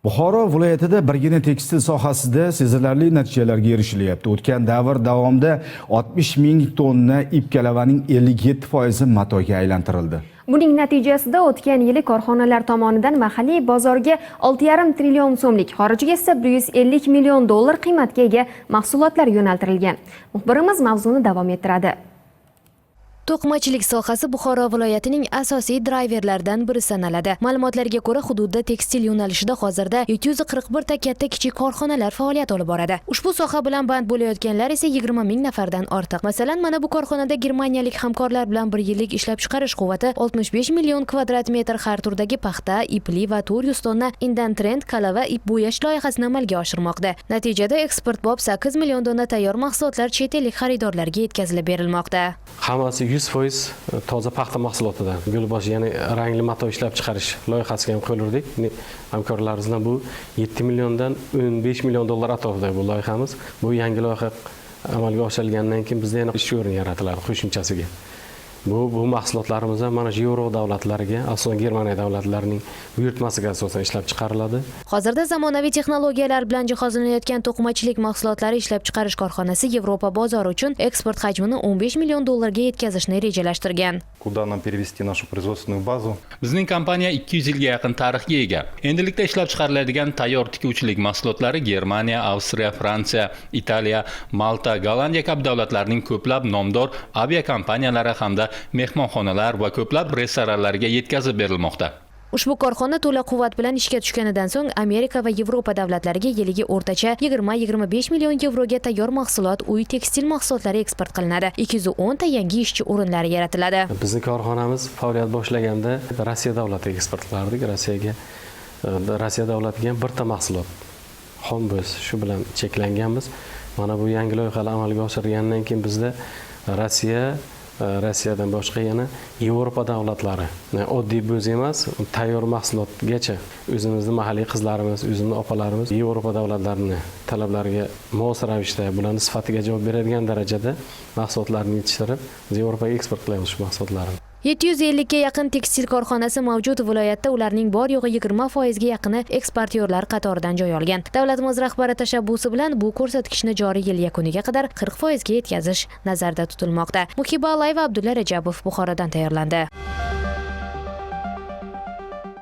Buxoro viloyatida birgina tekstil sohasida sezilarli natijalarga erishilyapti. O'tgan davr davomida 60 ming tonna ip kalavaning 57% matoga aylantirildi. Buning natijasida o'tgan yili korxonalar tomonidan mahalliy bozorga 6,5 trillion so'mlik, xorijga esa 150 million dollar qiymatga ega mahsulotlar yo'naltirilgan. Muxbirimiz mavzuni davom ettiradi. To'qimachilik sohasi Buxoro viloyatining asosiy drayverlaridan biri sanaladi. Ma'lumotlarga ko'ra, hududda tekstil yo'nalishida hozirda 741 ta katta-kichik korxonalar faoliyat olib boradi. Ushbu soha bilan band bo'layotganlar esa 20 ming nafardan ortiq. Masalan, mana bu korxonada germaniyalik hamkorlar bilan bir yillik ishlab chiqarish quvvati 65 million kvadrat metr har turdagi paxta, ipli va 400 tonna Indantrend kalava ip bo'yash loyihasini amalga oshirmoqda. Natijada eksportbop 8 million dona tayyor mahsulotlar chet ellik xaridorlarga yetkazilib berilmoqda. Hammasi 100% toza paxta mahsulotidan gulbosh, ya'ni rangli mato ishlab chiqarish loyihasiga ham qo'l urdik. Hamkorlarimiz bilan bu 7 milliondan 15 million dollar atrofida bu loyihamiz. Bu yangi loyiha amalga oshirilgandan keyin bizda yana ish o'rni yaratiladi qo'shimchasiga. Bu mahsulotlarimiz mana shu Yevropa davlatlariga, asosan Germaniya davlatlarining buyurtmasiga asosan ishlab chiqariladi. Hozirda zamonaviy texnologiyalar bilan jihozlanayotgan to'qimachilik mahsulotlari ishlab chiqarish korxonasi Yevropa bozori uchun eksport hajmini 15 million dollarga yetkazishni rejalashtirgan. Куда нам перевести нашу производственную базу? Bizning kompaniya 200 yilga yaqin tarixga ega. Endilikda ishlab chiqariladigan tayyor tikuvchilik mahsulotlari Germaniya, Avstriya, Fransiya, Italiya, Malta, Gollandiya kabi davlatlarning ko'plab nomdor aviakompaniyalari hamda mehmonxonalar va ko'plab restoranlarga yetkazib berilmoqda. Ushbu korxona to'la quvvat bilan ishga tushganidan so'ng Amerika va Yevropa davlatlariga yiliga o'rtacha 20-25 million yevroga tayyor mahsulot, uy tekstil mahsulotlari eksport qilinadi. 210 ta yangi ishchi o'rinlari yaratiladi. Bizning korxonamiz faoliyat boshlaganda Rossiya davlatiga eksport qilardik. Rossiya davlatiga ham birta mahsulot xom biz shu bilan cheklanganmiz. Mana bu yangi loyihalar amalga oshirilgandan keyin bizda Rossiyadan boshqa yana Yevropa davlatlari, oddiy bo'z emas, tayyor mahsulotgacha o'zimizning mahalliy qizlarimiz, o'zimizning opalarimiz Yevropa davlatlarining talablariga mos ravishda bularning sifatiga javob beradigan darajada mahsulotlarni yetishtirib, Yevropaga eksport qilamiz shu mahsulotlarni. 750 ga yaqin tekstil korxonasi mavjud viloyatda, ularning bor yo'g'i 20% ga yaqini eksportyorlar qatoridan joy olgan. Davlatimiz rahbari tashabbusi bilan bu ko'rsatkichni joriy yil yakuniga qadar 40% ga yetkazish nazarda tutilmoqda. Muhiba Alayeva, Abdulla Rajabov, Buxorodan tayyorlandi.